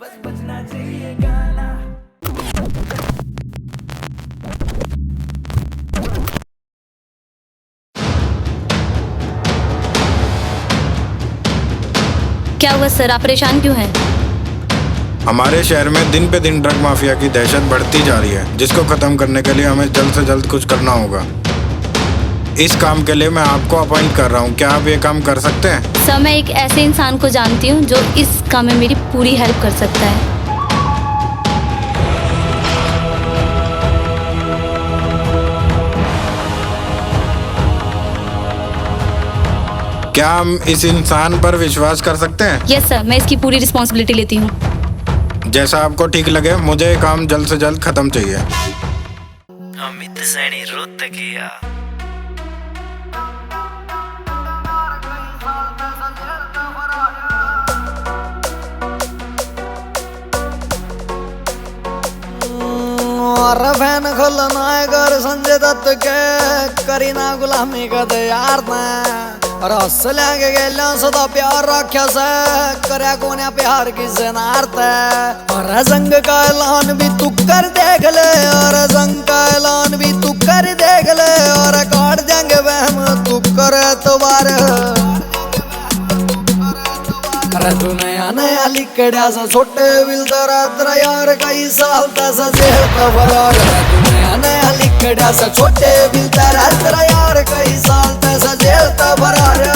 बस बजना चाहिए गाना। क्या हुआ सर, आप परेशान क्यों हैं? हमारे शहर में दिन पे दिन ड्रग माफिया की दहशत बढ़ती जा रही है, जिसको खत्म करने के लिए हमें जल्द से जल्द कुछ करना होगा। इस काम के लिए मैं आपको अपॉइंट कर रहा हूँ। क्या आप ये काम कर सकते हैं? सर, मैं एक ऐसे इंसान को जानती हूँ जो इस काम में मेरी पूरी हेल्प कर सकता है। क्या हम इस इंसान पर विश्वास कर सकते हैं? यस सर, मैं इसकी पूरी रिस्पॉन्सिबिलिटी लेती हूँ। जैसा आपको ठीक लगे, मुझे ये काम जल्द से जल्द खत्म चाहिए। अमित सैनी रोहतकिया। और फैन खोलना है घर संजय दत्त के, करीना गुलामी का यार और हस लेके गेलो सदा प्यार रख्या से, करया कोने प्यार की से नारते। और संग का ऐलान भी तू कर देख ले, और संग का ऐलान भी तू कर देख ले, और काट देंगे वहम तू करे तो बार। अरे तू नया नया लिखड़ा सा छोटे बिल तेरा यार कई साल तसा जेल का फरार। तू नया नया लिखड़ा सा छोटे बिल तेरा यार कई साल तसा जेल का फरार।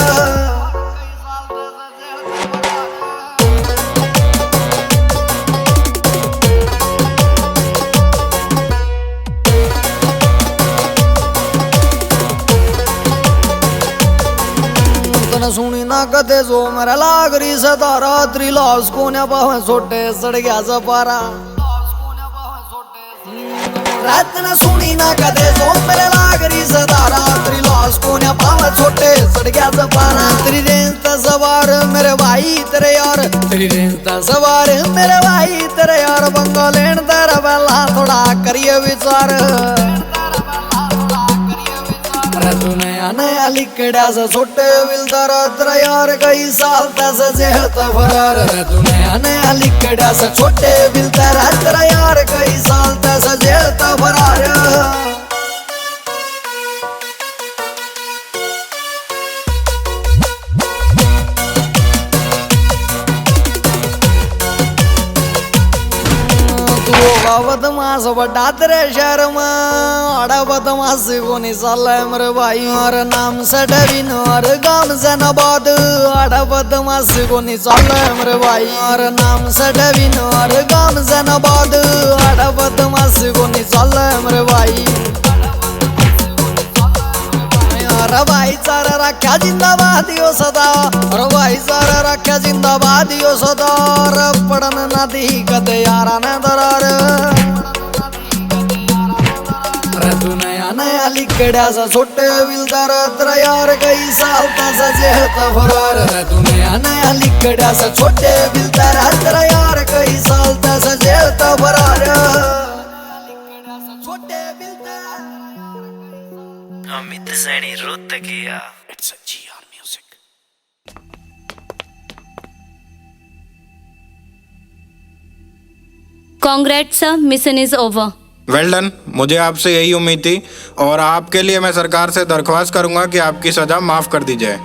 सुनी ना कदे जो मेरा लागरी से तारा त्रिलास को न पावे छोटे सड़ गया सपारा। रात न सुनी ना कदे जो मेरे लागरी से तारा त्रिलास को न पावे छोटे सड़ गया सपारा। तेरी रेंज सवार मेरे भाई तेरे यार, तेरी रेंज सवार मेरे भाई तेरे यार, बंगालेन तेरा पहला थोड़ा करिए विचार। तू नया नया लिखड़ा सा छोटे बिल तेरा यार कई साल तसा जेल का फरार। तू नया नया लिखड़ा सा छोटे बिल तेरा यार कई साल तसा जेल का फरार। बदमाश बड़ा तेरे शहर में, आड़ा बदमाश को निशाल है मेरे भाई। और नाम से डरीन और गाम से नबाद, आड़ा बदमाश को निशाल है मेरे भाई। और नाम से डरीन और गाम से नबाद, आड़ा बदमाश को निशाल है मेरे भाई। भाईचारा रख्या जिंदाबाद यो सदा, और भाईचारा रख्या जिंदाबाद यो सदा। और पड़न न दी कदे यारा ने दरार। तू नया नया लिखड़ा सा छोटे बिल तेरा यार कई साल तसा जेल का फरार। तू नया नया लिखड़ा सा छोटे बिल तेरा यार कई साल तसा जेल का फरार। Amit Saini Rohatkiya. It's a GR music. Congrats sir, mission is over. Well done. मुझे आपसे यही उम्मीद थी, और आपके लिए मैं सरकार से दरख्वास्त करूंगा कि आपकी सजा माफ कर दी जाए।